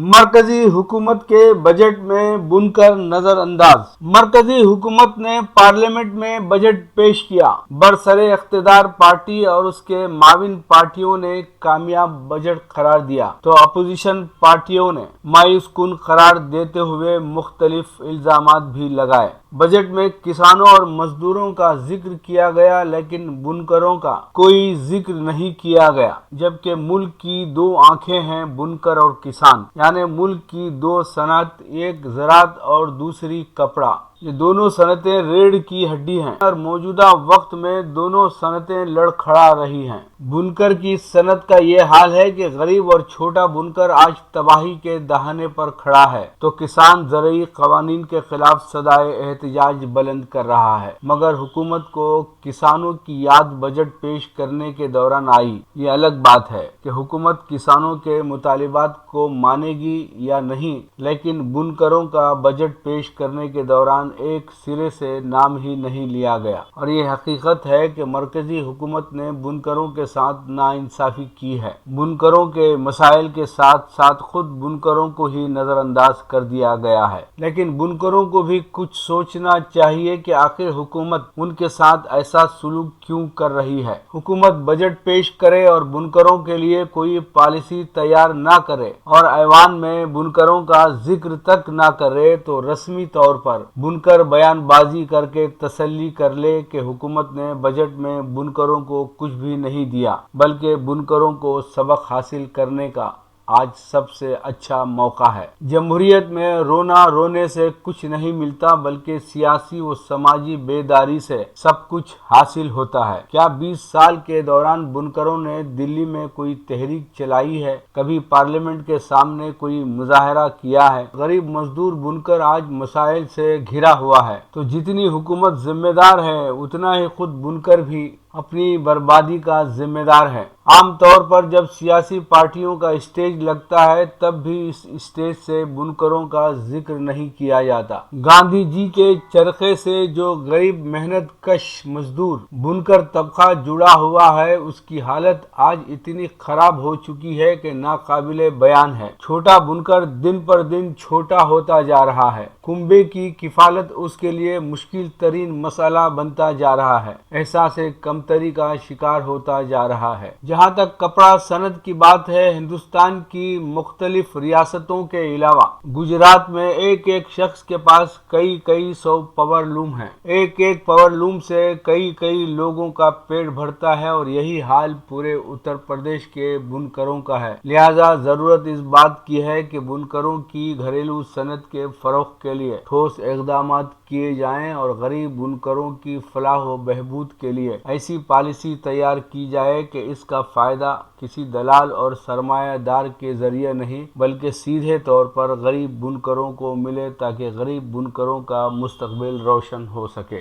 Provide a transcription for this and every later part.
مرکزی حکومت کے بجٹ میں بنکر نظر انداز۔ مرکزی حکومت نے پارلیمنٹ میں بجٹ پیش کیا۔ برسر اقتدار پارٹی اور اس کے معاون پارٹیوں نے کامیاب بجٹ قرار دیا تو اپوزیشن پارٹیوں نے مایوس کن قرار دیتے ہوئے مختلف الزامات بھی لگائے۔ بجٹ میں کسانوں اور مزدوروں کا ذکر کیا گیا لیکن بنکروں کا کوئی ذکر نہیں کیا گیا، جبکہ ملک کی دو آنکھیں ہیں بنکر اور کسان، یعنی ملک کی دو صنعت، ایک زراعت اور دوسری کپڑا۔ یہ دونوں صنعتیں ریڑھ کی ہڈی ہیں اور موجودہ وقت میں دونوں صنعتیں لڑکھڑا رہی ہیں۔ بنکر کی صنعت کا یہ حال ہے کہ غریب اور چھوٹا بنکر آج تباہی کے دہانے پر کھڑا ہے تو کسان زرعی قوانین کے خلاف صدائے احتجاج بلند کر رہا ہے، مگر حکومت کو کسانوں کی یاد بجٹ پیش کرنے کے دوران آئی۔ یہ الگ بات ہے کہ حکومت کسانوں کے مطالبات کو مانے گی یا نہیں، لیکن بنکروں کا بجٹ پیش کرنے کے دوران ایک سرے سے نام ہی نہیں لیا گیا، اور یہ حقیقت ہے کہ مرکزی حکومت نے بنکروں کے ساتھ ناانصافی کی ہے۔ بنکروں کے مسائل کے ساتھ ساتھ خود بنکروں کو ہی نظر انداز کر دیا گیا ہے، لیکن بنکروں کو بھی کچھ سوچنا چاہیے کہ آخر حکومت ان کے ساتھ ایسا سلوک کیوں کر رہی ہے۔ حکومت بجٹ پیش کرے اور بنکروں کے لیے کوئی پالیسی تیار نہ کرے اور ایوان میں بنکروں کا ذکر تک نہ کرے تو رسمی طور پر بنکر بیان بازی کر کے تسلی کر لے کہ حکومت نے بجٹ میں بنکروں کو کچھ بھی نہیں دیا، بلکہ بنکروں کو سبق حاصل کرنے کا آج سب سے اچھا موقع ہے۔ جمہوریت میں رونا رونے سے کچھ نہیں ملتا، بلکہ سیاسی و سماجی بیداری سے سب کچھ حاصل ہوتا ہے۔ کیا 20 سال کے دوران بنکروں نے دلی میں کوئی تحریک چلائی ہے؟ کبھی پارلیمنٹ کے سامنے کوئی مظاہرہ کیا ہے؟ غریب مزدور بنکر آج مسائل سے گھرا ہوا ہے، تو جتنی حکومت ذمہ دار ہے اتنا ہی خود بنکر بھی اپنی بربادی کا ذمہ دار ہے۔ عام طور پر جب سیاسی پارٹیوں کا اسٹیج لگتا ہے تب بھی اس اسٹیج سے بنکروں کا ذکر نہیں کیا جاتا۔ گاندھی جی کے چرخے سے جو غریب محنت کش مزدور بنکر طبقہ جڑا ہوا ہے، اس کی حالت آج اتنی خراب ہو چکی ہے کہ ناقابل بیان ہے۔ چھوٹا بنکر دن پر دن چھوٹا ہوتا جا رہا ہے۔ کنبے کی کفالت اس کے لیے مشکل ترین مسئلہ بنتا جا رہا ہے۔ احساس کمتری کا شکار ہوتا جا رہا ہے۔ جہاں تک کپڑا صنعت کی بات ہے، ہندوستان کی مختلف ریاستوں کے علاوہ گجرات میں ایک ایک شخص کے پاس کئی سو پاور لوم ہیں۔ ایک ایک پاور لوم سے کئی لوگوں کا پیٹ بھرتا ہے، اور یہی حال پورے اتر پردیش کے بنکروں کا ہے۔ لہذا ضرورت اس بات کی ہے کہ بنکروں کی گھریلو صنعت کے فروغ کے لیے ٹھوس اقدامات کیے جائیں اور غریب بنکروں کی فلاح و بہبود کے لیے ایسی پالیسی تیار کی جائے کہ اس کا فائدہ کسی دلال اور سرمایہ دار کے ذریعے نہیں بلکہ سیدھے طور پر غریب بنکروں کو ملے، تاکہ غریب بنکروں کا مستقبل روشن ہو سکے۔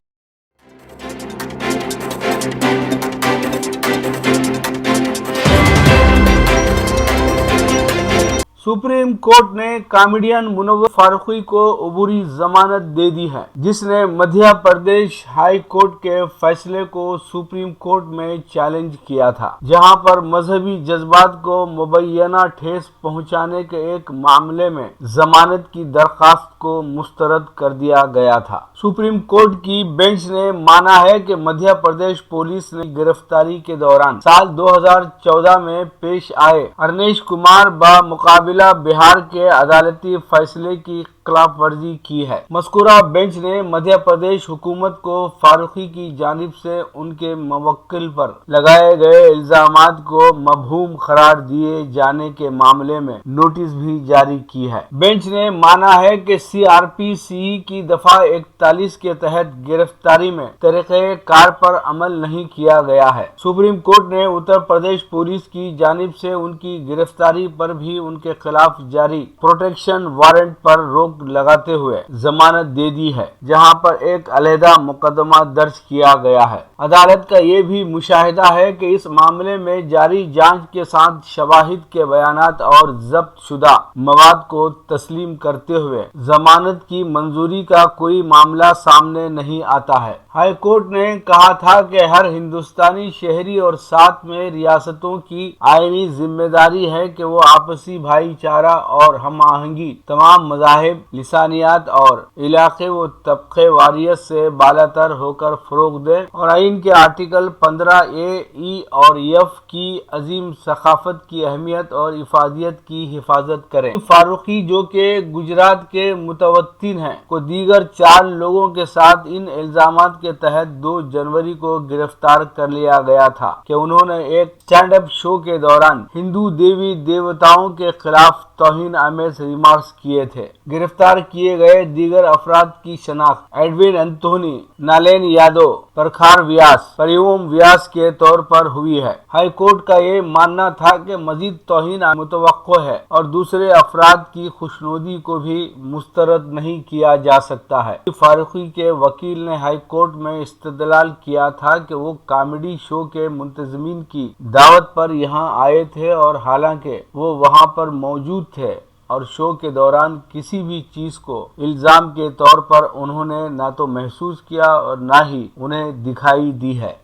سپریم کورٹ نے کامیڈین منور فاروقی کو عبوری ضمانت دے دی ہے، جس نے مدھیہ پردیش ہائی کورٹ کے فیصلے کو سپریم کورٹ میں چیلنج کیا تھا، جہاں پر مذہبی جذبات کو مبینہ ٹھیس پہنچانے کے ایک معاملے میں ضمانت کی درخواست کو مسترد کر دیا گیا تھا۔ سپریم کورٹ کی بینچ نے مانا ہے کہ مدھیہ پردیش پولیس نے گرفتاری کے دوران سال 2014 میں پیش آئے ارنیش کمار بمقابلہ بہار کے عدالتی فیصلے کی خلاف ورزی کی ہے۔ مذکورہ بینچ نے مدھیہ پردیش حکومت کو فاروقی کی جانب سے ان کے موکل پر لگائے گئے الزامات کو مبہوم قرار دیے جانے کے معاملے میں نوٹس بھی جاری کی ہے۔ بینچ نے مانا ہے کہ CRPC کی دفعہ 41 کے تحت گرفتاری میں طریقہ کار پر عمل نہیں کیا گیا ہے۔ سپریم کورٹ نے اتر پردیش پولیس کی جانب سے ان کی گرفتاری پر بھی ان کے خلاف جاری پروٹیکشن وارنٹ پر روک روک لگاتے ہوئے ضمانت دے دی ہے، جہاں پر ایک علیحدہ مقدمہ درج کیا گیا ہے۔ عدالت کا یہ بھی مشاہدہ ہے کہ اس معاملے میں جاری جانچ کے ساتھ شواہد کے بیانات اور ضبط شدہ مواد کو تسلیم کرتے ہوئے ضمانت کی منظوری کا کوئی معاملہ سامنے نہیں آتا ہے۔ ہائی کورٹ نے کہا تھا کہ ہر ہندوستانی شہری اور ساتھ میں ریاستوں کی آئینی ذمہ داری ہے کہ وہ آپسی بھائی چارہ اور ہم آہنگی تمام مذاہب، لسانیات اور علاقے و طبقے واریت سے بالاتر ہو کر فروغ دے اور آئین کے آرٹیکل 15A، E اور F کی عظیم ثقافت کی اہمیت اور افادیت کی حفاظت کریں۔ فاروقی، جو کہ گجرات کے متوطن ہیں، کو دیگر 4 لوگوں کے ساتھ ان الزامات کے تحت 2 جنوری کو گرفتار کر لیا گیا تھا کہ انہوں نے ایک اسٹینڈ اپ شو کے دوران ہندو دیوی دیوتاؤں کے خلاف توہین آمیز ریمارکس کیے تھے۔ گرفتار کیے گئے دیگر افراد کی شناخت ایڈون انتھونی، نالین یادو، پرکھار ویاس، پریوم ویاس کے طور پر ہوئی ہے۔ ہائی کورٹ کا یہ ماننا تھا کہ مزید توہین متوقع ہے اور دوسرے افراد کی خوشنودی کو بھی مسترد نہیں کیا جا سکتا ہے۔ فاروقی کے وکیل نے ہائی کورٹ میں استدلال کیا تھا کہ وہ کامیڈی شو کے منتظمین کی دعوت پر یہاں آئے تھے اور حالانکہ وہ وہاں پر موجود تھے اور شو کے دوران کسی بھی چیز کو الزام کے طور پر انہوں نے نہ تو محسوس کیا اور نہ ہی انہیں دکھائی دی ہے۔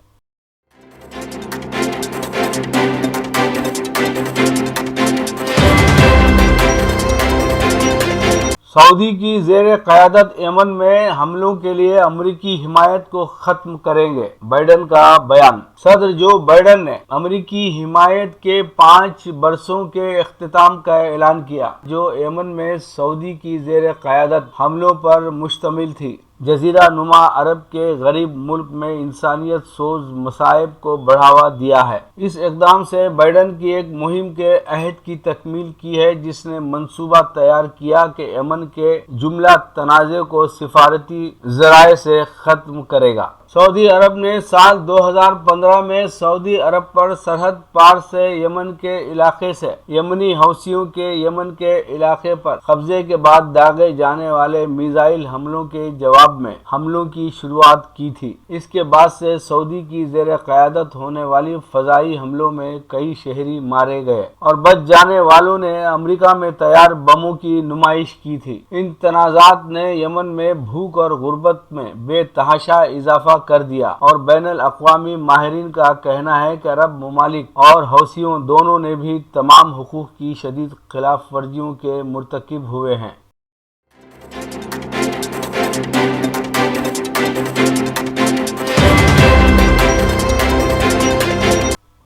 سعودی کی زیر قیادت یمن میں حملوں کے لیے امریکی حمایت کو ختم کریں گے، بائیڈن کا بیان۔ صدر جو بائیڈن نے امریکی حمایت کے 5 برسوں کے اختتام کا اعلان کیا، جو یمن میں سعودی کی زیر قیادت حملوں پر مشتمل تھی۔ جزیرہ نما عرب کے غریب ملک میں انسانیت سوز مصائب کو بڑھاوا دیا ہے۔ اس اقدام سے بائیڈن کی ایک مہم کے عہد کی تکمیل کی ہے جس نے منصوبہ تیار کیا کہ یمن کے جملہ تنازع کو سفارتی ذرائع سے ختم کرے گا۔ سعودی عرب نے سال 2015 میں سعودی عرب پر سرحد پار سے یمن کے علاقے سے یمنی حوثیوں کے یمن کے علاقے پر قبضے کے بعد داغے جانے والے میزائل حملوں کے جواب میں حملوں کی شروعات کی تھی۔ اس کے بعد سے سعودی کی زیر قیادت ہونے والی فضائی حملوں میں کئی شہری مارے گئے اور بچ جانے والوں نے امریکہ میں تیار بموں کی نمائش کی تھی۔ ان تنازعات نے یمن میں بھوک اور غربت میں بے تحاشا اضافہ کر دیا اور بین الاقوامی ماہرین کا کہنا ہے کہ عرب ممالک اور حوثیوں دونوں نے بھی تمام حقوق کی شدید خلاف ورزیوں کے مرتکب ہوئے ہیں۔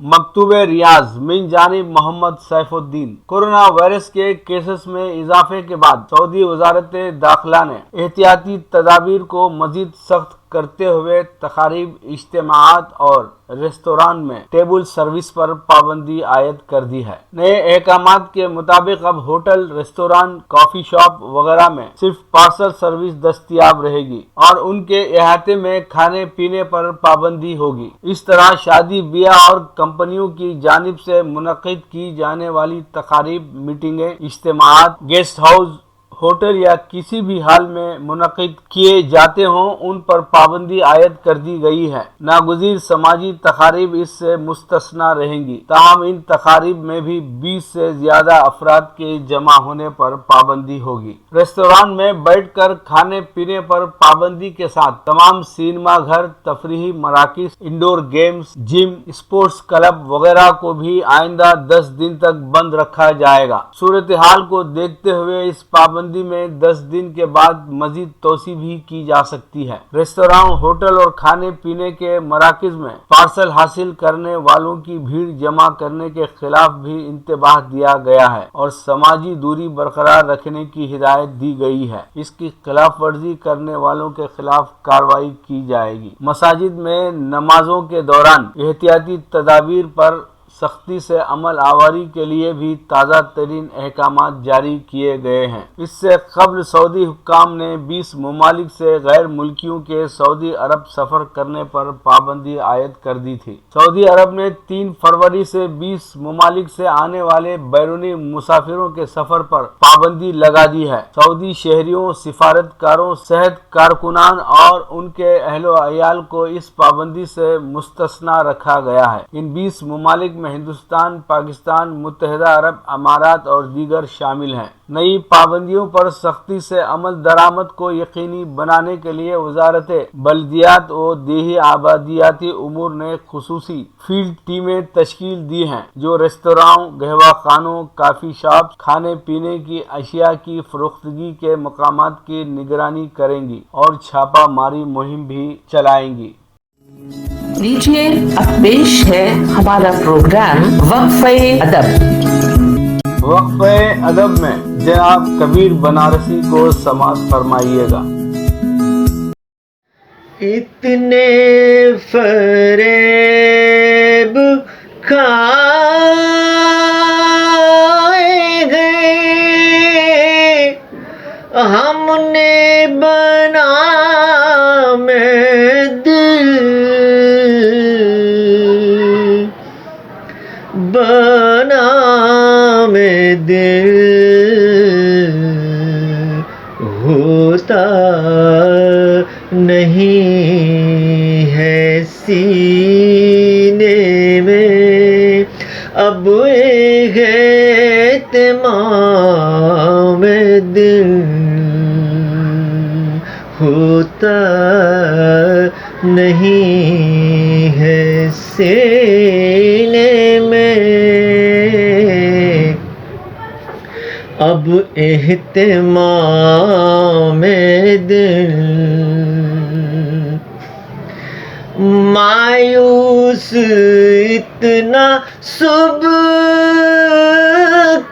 مکتوب ریاض من جانب محمد سیف الدین۔ کورونا وائرس کے کیسز میں اضافے کے بعد سعودی وزارت داخلہ نے احتیاطی تدابیر کو مزید سخت کرتے ہوئے تقاریب، اجتماعات اور ریستوران میں ٹیبل سروس پر پابندی عائد کر دی ہے۔ نئے احکامات کے مطابق اب ہوٹل، ریستوران، کافی شاپ وغیرہ میں صرف پارسل سروس دستیاب رہے گی اور ان کے احاطے میں کھانے پینے پر پابندی ہوگی۔ اس طرح شادی بیاہ اور کمپنیوں کی جانب سے منعقد کی جانے والی تقاریب، میٹنگیں، اجتماعات گیسٹ ہاؤس، ہوٹل یا کسی بھی حال میں منعقد کیے جاتے ہوں ان پر پابندی عائد کر دی گئی ہے۔ ناگزیر سماجی تقاریب اس سے مستثنی رہیں گی، تاہم ان تقاریب میں بھی 20 سے زیادہ افراد کے جمع ہونے پر پابندی ہوگی۔ ریستوران میں بیٹھ کر کھانے پینے پر پابندی کے ساتھ تمام سینما گھر، تفریحی مراکز، انڈور گیمز، جم، اسپورٹس کلب وغیرہ کو بھی آئندہ 10 دن تک بند رکھا جائے گا۔ صورتحال کو دیکھتے ہوئے اس پابندی میں 10 دن کے بعد مزید توسیع بھی کی جا سکتی ہے۔ ریستوران، ہوٹل اور کھانے پینے کے مراکز میں پارسل حاصل کرنے والوں کی بھیڑ جمع کرنے کے خلاف بھی انتباہ دیا گیا ہے اور سماجی دوری برقرار رکھنے کی ہدایت دی گئی ہے۔ اس کی خلاف ورزی کرنے والوں کے خلاف کارروائی کی جائے گی۔ مساجد میں نمازوں کے دوران احتیاطی تدابیر پر سختی سے عمل آوری کے لیے بھی تازہ ترین احکامات جاری کیے گئے ہیں۔ اس سے قبل سعودی حکام نے 20 ممالک سے غیر ملکیوں کے سعودی عرب سفر کرنے پر پابندی عائد کر دی تھی۔ سعودی عرب نے 3 فروری سے 20 ممالک سے آنے والے بیرونی مسافروں کے سفر پر پابندی لگا دی ہے۔ سعودی شہریوں، سفارتکاروں، صحت کارکنان اور ان کے اہل و عیال کو اس پابندی سے مستثنی رکھا گیا ہے۔ ان 20 ممالک میں ہندوستان، پاکستان، متحدہ عرب امارات اور دیگر شامل ہیں۔ نئی پابندیوں پر سختی سے عمل درآمد کو یقینی بنانے کے لیے وزارت بلدیات و دیہی آبادیاتی امور نے خصوصی فیلڈ ٹیمیں تشکیل دی ہیں جو ریستوراں، قہوہ خانوں، کافی شاپس، کھانے پینے کی اشیاء کی فروختگی کے مقامات کی نگرانی کریں گی اور چھاپہ ماری مہم بھی چلائیں گی۔ لیجیے اب پیش ہے ہمارا پروگرام وقفہ ادب۔ وقفہ ادب میں جناب کبیر بنارسی کو سماعت فرمائیے گا۔ اتنے فریب کھائے گئے ہم نے بنا میں دل، بنا میں دل ہوتا نہیں ہے سینے میں اب ایک اہتمام دل ہوتا نہیں ہے سینے میں اب اہتمام دل۔ مایوس اتنا صبح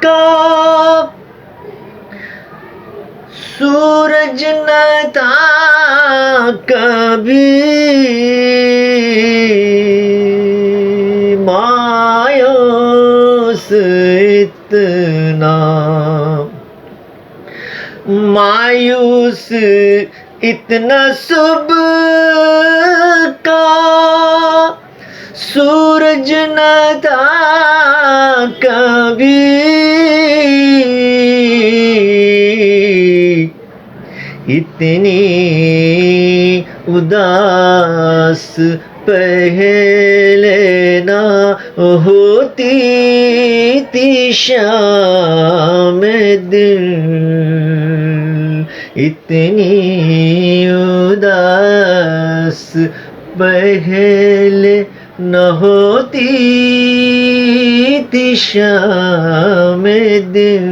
کا سورج نہ تھا کبھی، مایوس اتنا، مایوس اتنا صبح کا سورج نہ تھا کبھی، اتنی اداس پہلے نہ ہوتی تھی شام دل، اتنی اداس پہلے نہ ہوتی تھی شام دل۔